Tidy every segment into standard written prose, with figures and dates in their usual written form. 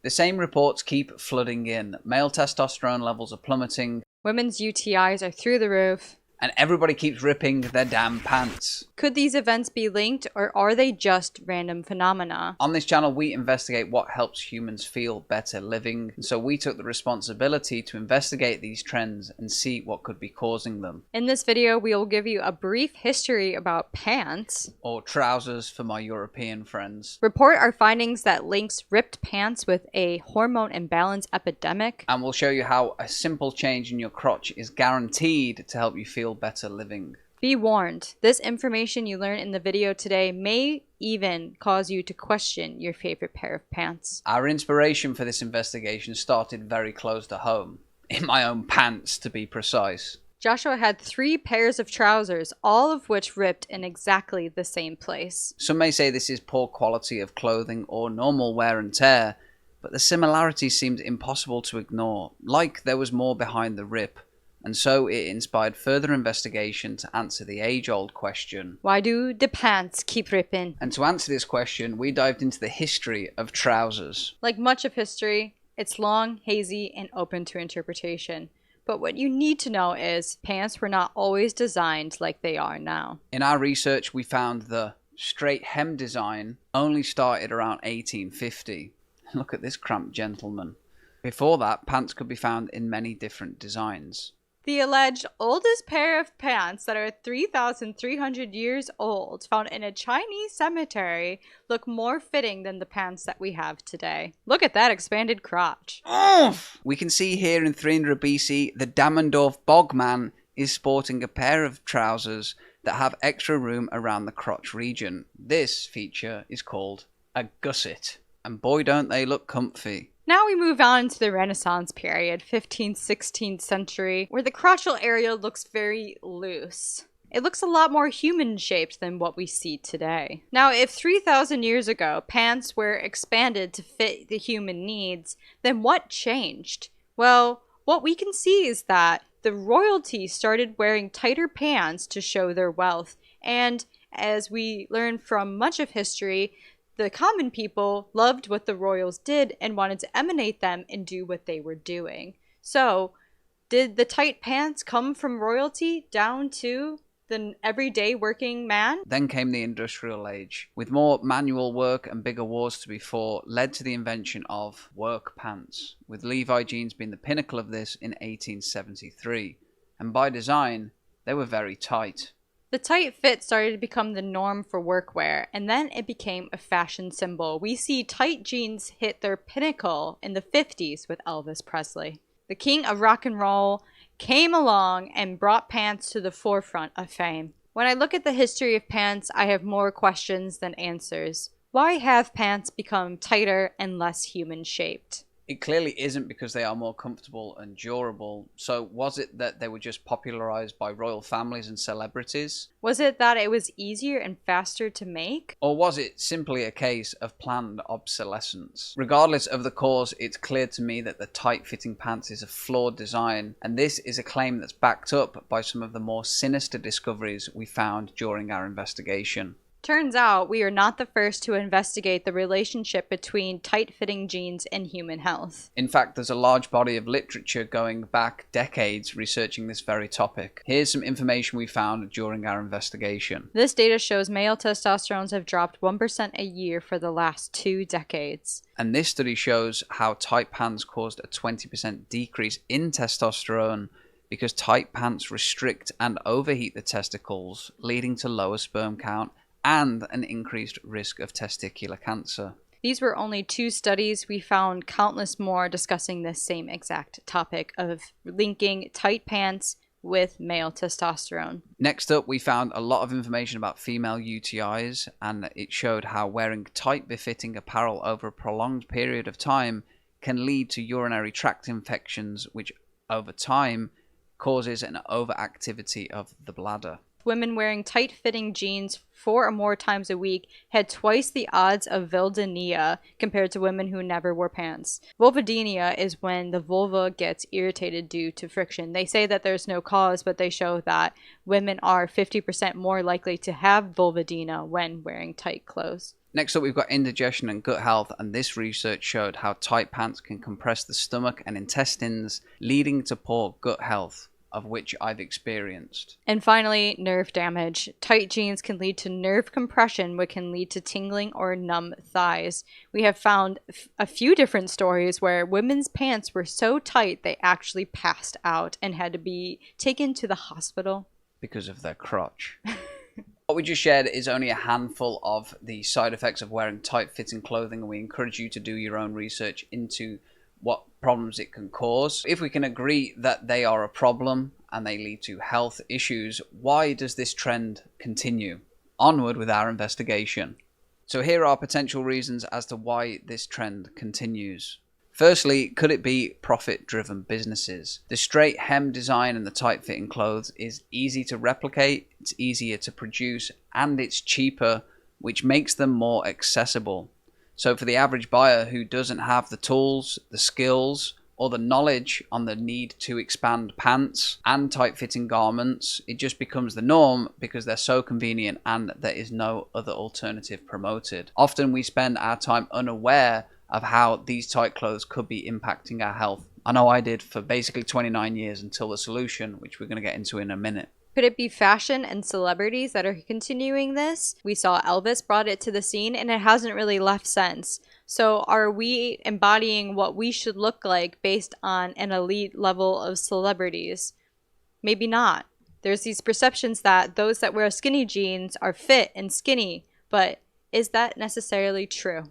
The same reports keep flooding in. Male testosterone levels are plummeting. Women's UTIs are through the roof. And everybody keeps ripping their damn pants. Could these events be linked, or are they just random phenomena? On this channel, we investigate what helps humans feel better living. And so we took the responsibility to investigate these trends and see what could be causing them. In this video, we will give you a brief history about pants. Or trousers for my European friends. Report our findings that links ripped pants with a hormone imbalance epidemic. And we'll show you how a simple change in your crotch is guaranteed to help you feel better living. Be warned, this information you learn in the video today may even cause you to question your favorite pair of pants. Our inspiration for this investigation started very close to home. In my own pants, to be precise. Joshua had 3 pairs of trousers, all of which ripped in exactly the same place. Some may say this is poor quality of clothing or normal wear and tear, but the similarity seemed impossible to ignore, like there was more behind the rip. And so it inspired further investigation to answer the age-old question. Why do the pants keep ripping? And to answer this question, we dived into the history of trousers. Like much of history, it's long, hazy, and open to interpretation. But what you need to know is pants were not always designed like they are now. In our research, we found the straight hem design only started around 1850. Look at this cramped gentleman. Before that, pants could be found in many different designs. The alleged oldest pair of pants that are 3,300 years old, found in a Chinese cemetery, look more fitting than the pants that we have today. Look at that expanded crotch. We can see here in 300 BC, the Dammendorf Bogman is sporting a pair of trousers that have extra room around the crotch region. This feature is called a gusset. And boy, don't they look comfy. Now we move on to the Renaissance period, 15th, 16th century, where the crotchal area looks very loose. It looks a lot more human-shaped than what we see today. Now, if 3,000 years ago, pants were expanded to fit the human needs, then what changed? Well, what we can see is that the royalty started wearing tighter pants to show their wealth, and as we learn from much of history, the common people loved what the royals did and wanted to emanate them and do what they were doing. So, did the tight pants come from royalty down to the everyday working man? Then came the industrial age, with more manual work and bigger wars to be fought, led to the invention of work pants, with Levi jeans being the pinnacle of this in 1873. And by design, they were very tight. The tight fit started to become the norm for workwear, and then it became a fashion symbol. We see tight jeans hit their pinnacle in the 50s with Elvis Presley. The king of rock and roll came along and brought pants to the forefront of fame. When I look at the history of pants, I have more questions than answers. Why have pants become tighter and less human-shaped? It clearly isn't because they are more comfortable and durable. So was it that they were just popularized by royal families and celebrities? Was it that it was easier and faster to make? Or was it simply a case of planned obsolescence? Regardless of the cause, it's clear to me that the tight-fitting pants is a flawed design, and this is a claim that's backed up by some of the more sinister discoveries we found during our investigation. Turns out we are not the first to investigate the relationship between tight-fitting jeans and human health. In fact, there's a large body of literature going back decades researching this very topic. Here's some information we found during our investigation. This data shows male testosterone have dropped 1% a year for the last 2 decades. And this study shows how tight pants caused a 20% decrease in testosterone because tight pants restrict and overheat the testicles, leading to lower sperm count and an increased risk of testicular cancer. These were only 2 studies. We found countless more discussing this same exact topic of linking tight pants with male testosterone. Next up, we found a lot of information about female UTIs, and it showed how wearing tight befitting apparel over a prolonged period of time can lead to urinary tract infections, which over time causes an overactivity of the bladder. Women wearing tight-fitting jeans 4 or more times a week had twice the odds of vulvodynia compared to women who never wore pants. Vulvodynia is when the vulva gets irritated due to friction. They say that there's no cause, but they show that women are 50% more likely to have vulvodynia when wearing tight clothes. Next up, we've got indigestion and gut health, and this research showed how tight pants can compress the stomach and intestines, leading to poor gut health, of which I've experienced. And finally, nerve damage. Tight jeans can lead to nerve compression, which can lead to tingling or numb thighs. We have found a few different stories where women's pants were so tight they actually passed out and had to be taken to the hospital. Because of their crotch. What we just shared is only a handful of the side effects of wearing tight-fitting clothing, and we encourage you to do your own research into what problems it can cause. If we can agree that they are a problem and they lead to health issues, why does this trend continue? Onward with our investigation. So here are potential reasons as to why this trend continues. Firstly, could it be profit-driven businesses? The straight hem design and the tight-fitting clothes is easy to replicate, it's easier to produce, and it's cheaper, which makes them more accessible. So for the average buyer who doesn't have the tools, the skills, or the knowledge on the need to expand pants and tight-fitting garments, it just becomes the norm because they're so convenient and there is no other alternative promoted. Often we spend our time unaware of how these tight clothes could be impacting our health. I know I did for basically 29 years until the solution, which we're going to get into in a minute. Could it be fashion and celebrities that are continuing this? We saw Elvis brought it to the scene and it hasn't really left since. So are we embodying what we should look like based on an elite level of celebrities? Maybe not. There's these perceptions that those that wear skinny jeans are fit and skinny, but is that necessarily true?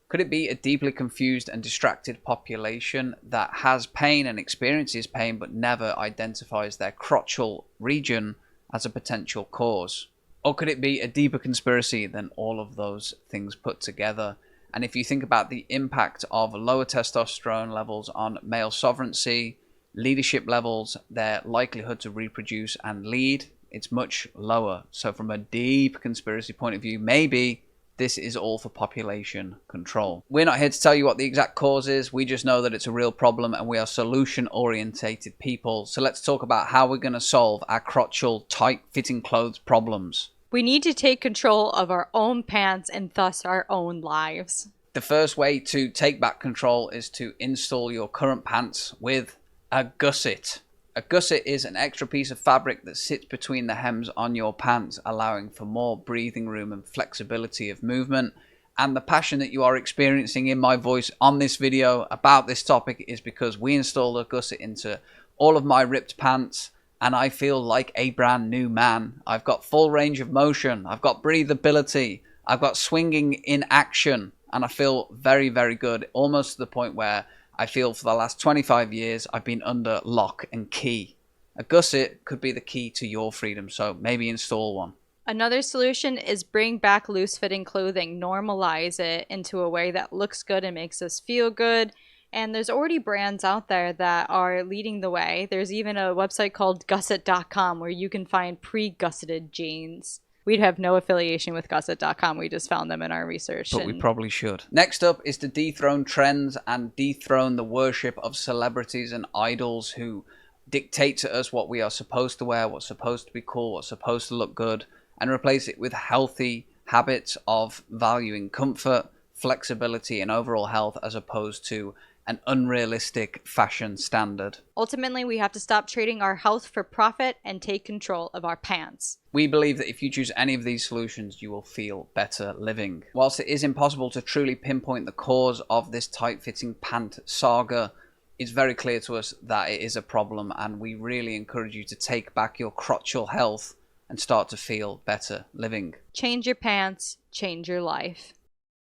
Could it be a deeply confused and distracted population that has pain and experiences pain but never identifies their crotchal region as a potential cause? Or could it be a deeper conspiracy than all of those things put together? And if you think about the impact of lower testosterone levels on male sovereignty, leadership levels, their likelihood to reproduce and lead, it's much lower. So from a deep conspiracy point of view, maybe this is all for population control. We're not here to tell you what the exact cause is. We just know that it's a real problem and we are solution-orientated people. So let's talk about how we're going to solve our crotchal tight-fitting clothes problems. We need to take control of our own pants and thus our own lives. The first way to take back control is to install your current pants with a gusset. A gusset is an extra piece of fabric that sits between the hems on your pants, allowing for more breathing room and flexibility of movement. And the passion that you are experiencing in my voice on this video about this topic is because we installed a gusset into all of my ripped pants and I feel like a brand new man. I've got full range of motion, I've got breathability, I've got swinging in action, and I feel very, very good, almost to the point where I feel for the last 25 years I've been under lock and key. A gusset could be the key to your freedom, so maybe install one. Another solution is bring back loose-fitting clothing, normalize it into a way that looks good and makes us feel good. And there's already brands out there that are leading the way. There's even a website called gusset.com where you can find pre-gusseted jeans. We'd have no affiliation with gusset.com. We just found them in our research. But we probably should. Next up is to dethrone trends and dethrone the worship of celebrities and idols who dictate to us what we are supposed to wear, what's supposed to be cool, what's supposed to look good, and replace it with healthy habits of valuing comfort, flexibility, and overall health as opposed to an unrealistic fashion standard. Ultimately, we have to stop trading our health for profit and take control of our pants. We believe that if you choose any of these solutions, you will feel better living. Whilst it is impossible to truly pinpoint the cause of this tight-fitting pant saga, it's very clear to us that it is a problem, and we really encourage you to take back your crotchal health and start to feel better living. Change your pants, change your life.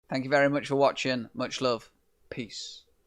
Thank you very much for watching. Much love. Peace.